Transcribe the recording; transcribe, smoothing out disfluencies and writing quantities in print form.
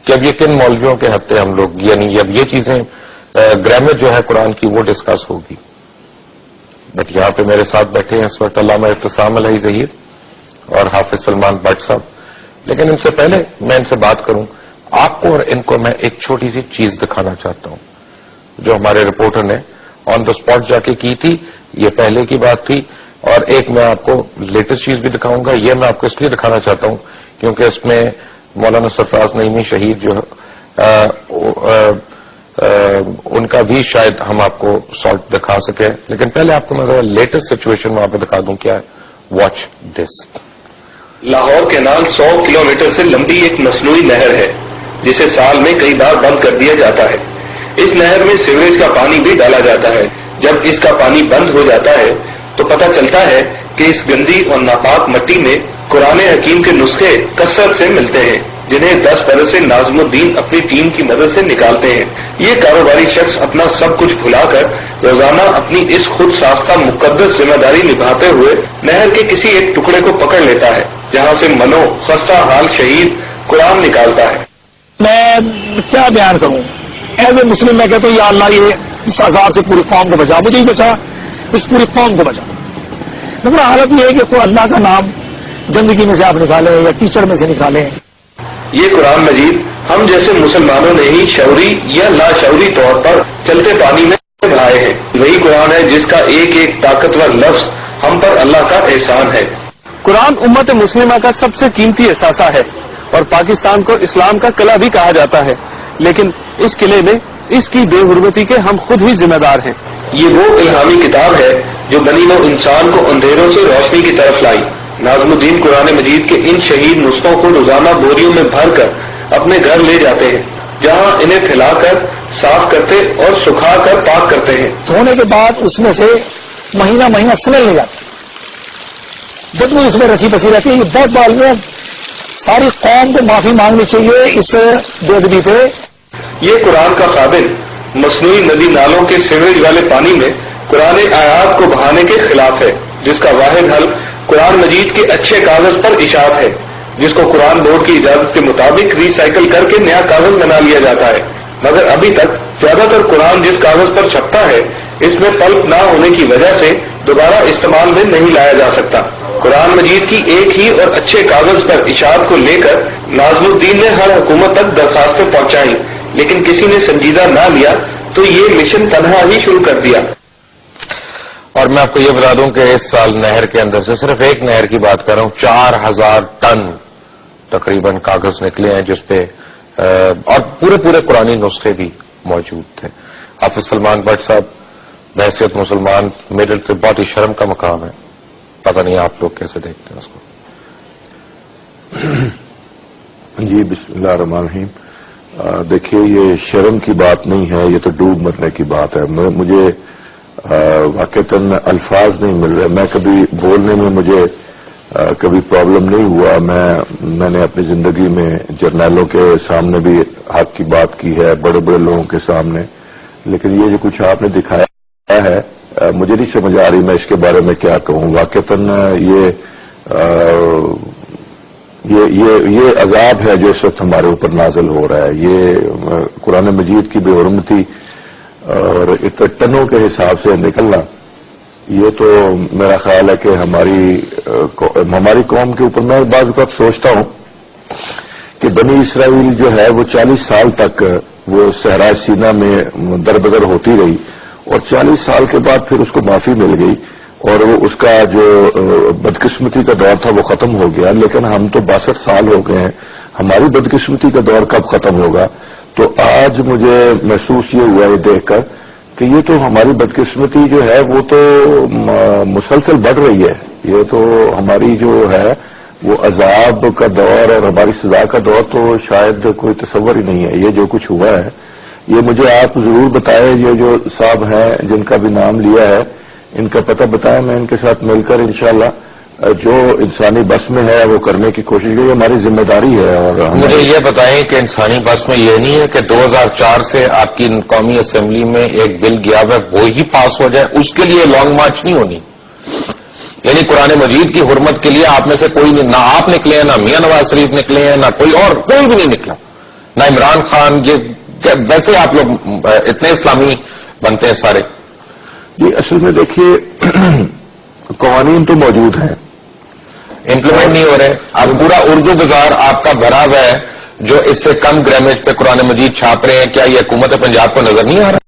کہ اب یہ کن مولویوں کے ہفتے ہم لوگ، یعنی اب یہ چیزیں گرامر جو ہے قرآن کی وہ ڈسکس ہوگی. بٹ یہاں پہ میرے ساتھ بیٹھے ہیں اس وقت علامہ ابتسام الہی ظہیر اور حافظ سلمان بٹ صاحب. لیکن ان سے پہلے میں ان سے بات کروں، آپ کو اور ان کو میں ایک چھوٹی سی چیز دکھانا چاہتا ہوں جو ہمارے رپورٹر نے آن دا اسپاٹ جا کے کی تھی. یہ پہلے کی بات تھی، اور ایک میں آپ کو لیٹسٹ چیز بھی دکھاؤں گا. یہ میں آپ کو اس لیے دکھانا چاہتا ہوں کیونکہ اس میں مولانا سرفراز نعیمی شہید جو ان کا بھی شاید ہم آپ کو سالٹ دکھا سکے. لیکن پہلے آپ کو میں ذرا لیٹسٹ سچویشن وہاں پہ دکھا دوں. کیا ہے، watch this. Lahore canal 100 kilometre سے لمبی ایک مصنوعی نہر ہے جسے سال میں کئی بار بند کر دیا جاتا ہے. اس نہر میں سیوریج کا پانی بھی ڈالا جاتا ہے. جب اس کا پانی بند ہو جاتا ہے تو پتہ چلتا ہے کہ اس گندی اور ناپاک مٹی میں قرآن حکیم کے نسخے کثرت سے ملتے ہیں جنہیں 10 برس سے ناظم الدین اپنی ٹیم کی مدد سے نکالتے ہیں. یہ کاروباری شخص اپنا سب کچھ بھلا کر روزانہ اپنی اس خود ساختہ مقدس ذمہ داری نبھاتے ہوئے نہر کے کسی ایک ٹکڑے کو پکڑ لیتا ہے جہاں سے منو خستہ حال شہید قرآن نکالتا ہے. میں کیا بیان کروں؟ ایز اے مسلم میں کہتا ہوں یا اللہ یہ اس عذاب سے پوری قوم کو بچا، مجھے ہی بچا، اس پوری قوم کو بچا. لیکن حالت یہ ہے کہ کوئی اللہ کا نام گندگی میں سے آپ نکالیں یا کیچڑ میں سے نکالیں. یہ قرآن مجید ہم جیسے مسلمانوں نے ہی شعوری یا لاشعوری طور پر چلتے پانی میں بہائے ہیں. وہی قرآن ہے جس کا ایک ایک طاقتور لفظ ہم پر اللہ کا احسان ہے. قرآن امت مسلمہ کا سب سے قیمتی اثاثہ ہے اور پاکستان کو اسلام کا قلعہ بھی کہا جاتا ہے. لیکن اس قلعے میں اس کی بے حرمتی کے ہم خود ہی ذمہ دار ہیں. یہ وہ الہامی کتاب ہے جو بنی نوع انسان کو اندھیروں سے روشنی کی طرف لائی. ناظم الدین قرآن مجید کے ان شہید نسخوں کو روزانہ بوریوں میں بھر کر اپنے گھر لے جاتے ہیں جہاں انہیں پھیلا کر صاف کرتے اور سکھا کر پاک کرتے ہیں. دھونے کے بعد اس میں سے مہینہ مہینہ سمیل لے جاتے، بدبو اس میں رچی بسی رہتی ہے. یہ بہت بال میں ساری قوم کو معافی مانگنی چاہیے اس بے ادبی پہ. یہ قرآن کا خادم مصنوعی ندی نالوں کے سیوریج والے پانی میں قرآن آیات کو بہانے کے خلاف ہے جس کا واحد حل قرآن مجید کے اچھے کاغذ پر اشاعت ہے جس کو قرآن بورڈ کی اجازت کے مطابق ری سائیکل کر کے نیا کاغذ بنا لیا جاتا ہے. مگر ابھی تک زیادہ تر قرآن جس کاغذ پر چھپتا ہے اس میں پلپ نہ ہونے کی وجہ سے دوبارہ استعمال میں نہیں لایا جا سکتا. قرآن مجید کی ایک ہی اور اچھے کاغذ پر اشاعت کو لے کر ناظم الدین نے ہر حکومت تک درخواستیں پہنچائیں لیکن کسی نے سنجیدہ نہ لیا تو یہ مشن تنہا ہی شروع کر دیا. اور میں آپ کو یہ بتا دوں کہ اس سال نہر کے اندر سے صرف ایک نہر کی بات کر رہا ہوں 4000 ٹن تقریباً کاغذ نکلے ہیں جس پہ اور پورے قرآنی نسخے بھی موجود تھے. حافظ سلمان بٹ صاحب بحیثیت مسلمان میرے لیے بہت ہی شرم کا مقام ہے. پتہ نہیں آپ لوگ کیسے دیکھتے ہیں اس کو. جی بسم اللہ الرحمن الرحیم. دیکھیے یہ شرم کی بات نہیں ہے، یہ تو ڈوب مرنے کی بات ہے. مجھے واقعتاً الفاظ نہیں مل رہے. میں کبھی بولنے میں مجھے کبھی پرابلم نہیں ہوا. میں نے اپنی زندگی میں جرنیلوں کے سامنے بھی حق کی بات کی ہے، بڑے بڑے لوگوں کے سامنے. لیکن یہ جو کچھ آپ نے دکھایا ہے مجھے نہیں سمجھ آ رہی میں اس کے بارے میں کیا کہوں. واقعتاً یہ عذاب ہے جو اس وقت ہمارے اوپر نازل ہو رہا ہے. یہ قرآن مجید کی بے حرمتی اور اتنے ٹنوں کے حساب سے نکلنا، یہ تو میرا خیال ہے کہ ہماری قوم کے اوپر میں بعض اوقات سوچتا ہوں کہ بنی اسرائیل جو ہے وہ 40 سال تک وہ صحرائے سینا میں دربدر ہوتی رہی اور 40 سال کے بعد پھر اس کو معافی مل گئی اور وہ اس کا جو بدقسمتی کا دور تھا وہ ختم ہو گیا. لیکن ہم تو 62 سال ہو گئے ہیں، ہماری بدقسمتی کا دور کب ختم ہوگا؟ تو آج مجھے محسوس یہ ہوا یہ دیکھ کر کہ یہ تو ہماری بدقسمتی جو ہے وہ تو مسلسل بڑھ رہی ہے. یہ تو ہماری جو ہے وہ عذاب کا دور اور ہماری سزا کا دور تو شاید کوئی تصور ہی نہیں ہے. یہ جو کچھ ہوا ہے یہ مجھے آپ ضرور بتائیں. یہ جو صاحب ہیں جن کا بھی نام لیا ہے ان کا پتہ بتائیں، میں ان کے ساتھ مل کر انشاءاللہ جو انسانی بس میں ہے وہ کرنے کی کوشش کی. ہماری ذمہ داری ہے. اور مجھے یہ بتائیں کہ انسانی بس میں یہ نہیں ہے کہ 2004 سے آپ کی قومی اسمبلی میں ایک بل گیا ہوا وہی پاس ہو جائے، اس کے لیے لانگ مارچ نہیں ہونی. یعنی قرآن مجید کی حرمت کے لیے آپ میں سے کوئی نہیں، نہ آپ نکلے ہیں، نہ میاں نواز شریف نکلے ہیں، نہ کوئی بھی نہیں نکلا. نہ عمران خان، یہ ویسے آپ لوگ اتنے اسلامی بنتے ہیں سارے؟ جی اصل میں دیکھیے قوانین تو موجود ہیں، امپلیمنٹ نہیں ہو رہے. اب پورا اردو بازار آپ کا بھرا ہوا ہے جو اس سے کم گرامیج پہ قرآن مجید چھاپ رہے ہیں. کیا یہ حکومت پنجاب کو نظر نہیں آ رہا؟